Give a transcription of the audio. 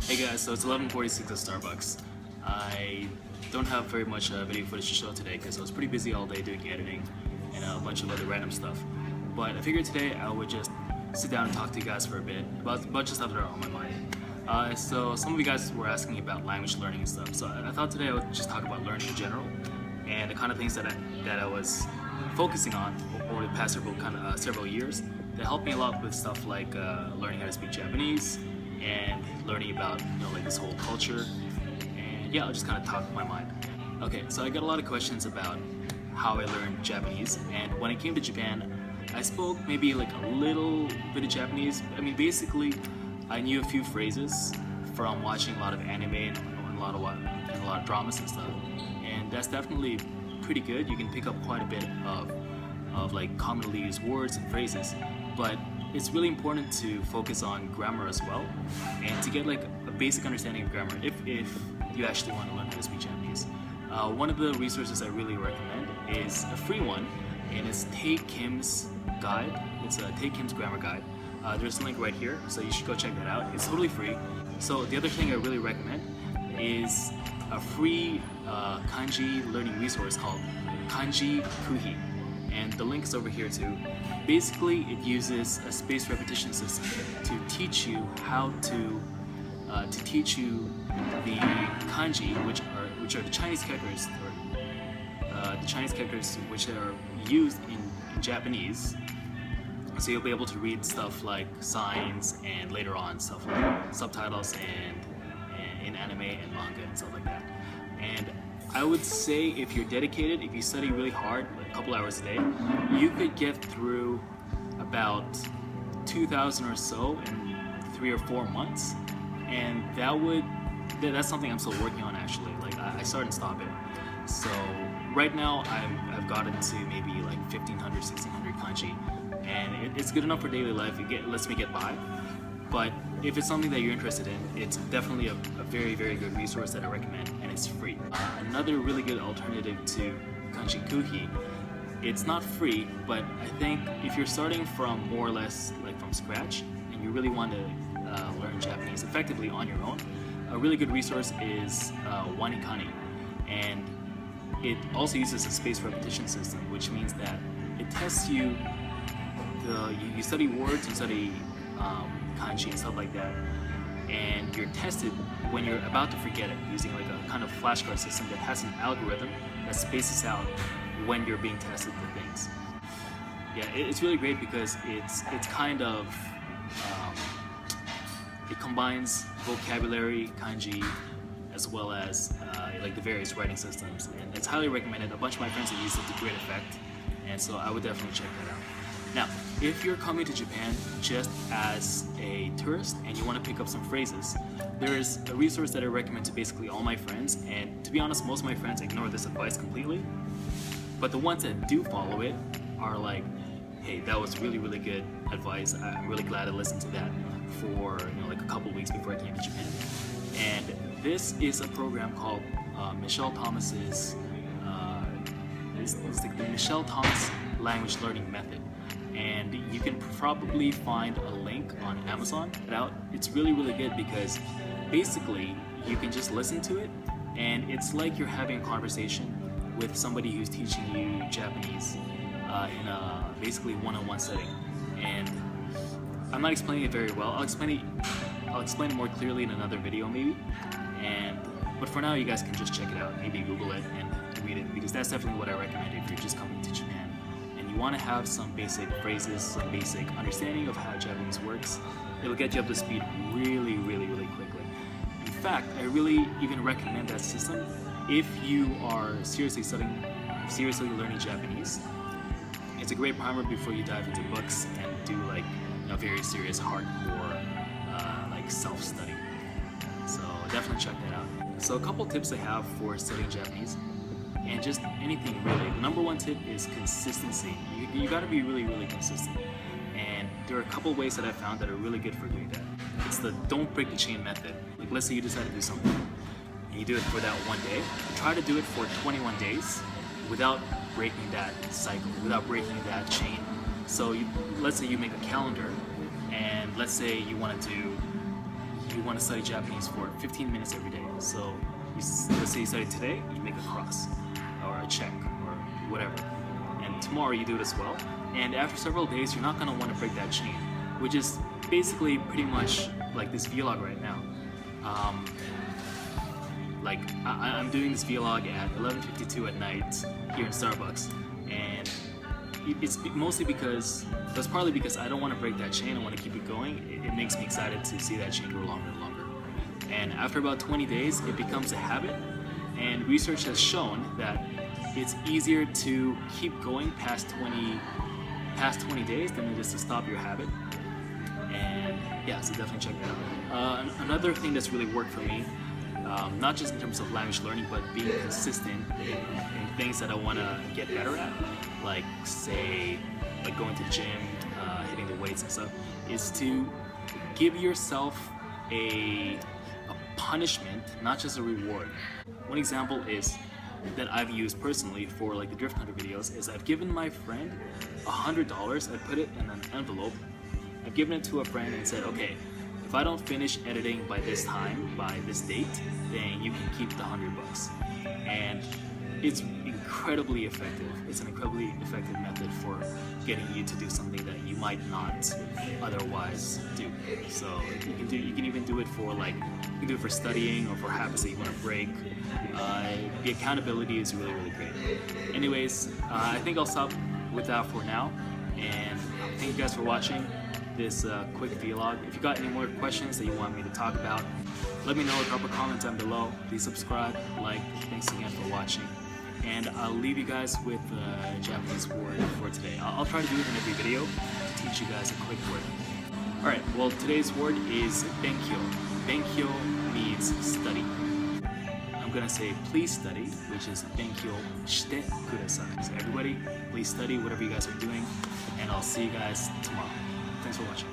Hey guys, so it's 11:46 at Starbucks. I don't have very much video footage to show today because I was pretty busy all day doing editing and a bunch of other random stuff. But I figured today I would just sit down and talk to you guys for a bit about a bunch of stuff that are on my mind. So some of you guys were asking me about language learning and stuff. So I thought today I would just talk about learning in general and the kind of things that I was focusing on over the past several years that helped me a lot with stuff like learning how to speak Japanese and learning about like this whole culture. And yeah, I'll just kind of talk my mind. Okay, so I got a lot of questions about how I learned Japanese, and when I came to Japan I spoke maybe like a little bit of Japanese. I mean, basically I knew a few phrases from watching a lot of anime and a lot of dramas and stuff, and that's definitely pretty good. You can pick up quite a bit of like commonly used words and phrases, but it's really important to focus on grammar as well, and to get like a basic understanding of grammar if you actually want to learn how to speak Japanese. One of the resources I really recommend is a free one, and it's Tae Kim's guide. It's a Tae Kim's grammar guide. There's a link right here, so you should go check that out. It's totally free. So the other thing I really recommend is a free kanji learning resource called Kanji Kuhi, and the link is over here too. Basically, it uses a spaced repetition system to teach you how to teach you the kanji, which are the Chinese characters, or the Chinese characters which are used in Japanese. So you'll be able to read stuff like signs, and later on stuff like subtitles and in anime and manga and stuff like that. And I would say if you're dedicated, if you study really hard, like a couple hours a day, you could get through about 2,000 or so in 3 or 4 months, and that's something I'm still working on actually. Like I start and stop it. So right now I've gotten to maybe like 1,500, 1,600 kanji, and it's good enough for daily life. It lets me get by. But if it's something that you're interested in, it's definitely a very, very good resource that I recommend, and it's free. Another really good alternative to Kanji Kuhi, it's not free, but I think if you're starting from more or less like from scratch and you really want to learn Japanese effectively on your own, a really good resource is Wanikani, and it also uses a spaced repetition system, which means that it tests you. You study words, you study kanji and stuff like that, and you're tested when you're about to forget it using like a kind of flashcard system that has an algorithm that spaces out when you're being tested for things. Yeah, it's really great because it's kind of it combines vocabulary, kanji, as well as like the various writing systems, and it's highly recommended. A bunch of my friends have used it to great effect, and so I would definitely check that out. Now, if you're coming to Japan just as a tourist and you want to pick up some phrases, there's a resource that I recommend to basically all my friends, and to be honest, most of my friends ignore this advice completely, but the ones that do follow it are like, hey, that was really, really good advice. I'm really glad I listened to that for like a couple weeks before I came to Japan. And this is a program called Michelle Thomas's it's like the Michelle Thomas Language Learning Method. And you can probably find a link on Amazon. It's really, really good because basically you can just listen to it, and it's like you're having a conversation with somebody who's teaching you Japanese in a basically one-on-one setting. And I'm not explaining it very well. I'll explain it more clearly in another video maybe. But for now, you guys can just check it out. Maybe Google it and read it, because that's definitely what I recommend if you're just coming to Japan and you want to have some basic phrases, some basic understanding of how Japanese works. It'll get you up to speed really, really, really quickly. In fact, I really even recommend that system if you are seriously learning Japanese. It's a great primer before you dive into books and do like very serious, hardcore like self-study. So definitely check that out. So a couple tips I have for studying Japanese, and just anything really. The number one tip is consistency. You got to be really, really consistent. And there are a couple ways that I found that are really good for doing that. It's the don't break the chain method. Like let's say you decide to do something, and you do it for that one day. Try to do it for 21 days without breaking that cycle, without breaking that chain. So let's say you make a calendar, and let's say you want to do you want to study Japanese for 15 minutes every day. So let's say you study today, you make a cross or a check or whatever. And tomorrow you do it as well. And after several days, you're not going to want to break that chain, which is basically pretty much like this vlog right now. I'm doing this vlog at 11:52 at night here in Starbucks, and it's mostly because, that's partly because I don't want to break that chain. I want to keep it going. It makes me excited to see that chain grow longer and longer. And after about 20 days, it becomes a habit. And research has shown that it's easier to keep going past 20 days than it is to stop your habit. And yeah, so definitely check that out. Another thing that's really worked for me, not just in terms of language learning, but being consistent in things that I want to get better at, like say, like going to the gym, hitting the weights and stuff, is to give yourself a punishment, not just a reward. One example is that I've used personally for like the Drift Hunter videos is I've given my friend $100. I put it in an envelope. I've given it to a friend and said, okay, if I don't finish editing by this time, by this date, then you can keep the $100. And it's incredibly effective. It's an incredibly effective method for getting you to do something that you might not otherwise do. So you can even do it for you can do it for studying or for habits that you want to break. The accountability is really, really great. Anyways, I think I'll stop with that for now. And thank you guys for watching this quick vlog. If you got any more questions that you want me to talk about, let me know. Drop a comment down below. Please subscribe, like. Thanks again for watching. And I'll leave you guys with a Japanese word for today. I'll try to do it in every video to teach you guys a quick word. Alright, well today's word is benkyo. Benkyo means study. I'm gonna say please study, which is benkyo shite kudasai. So everybody, please study whatever you guys are doing, and I'll see you guys tomorrow. Thanks for watching.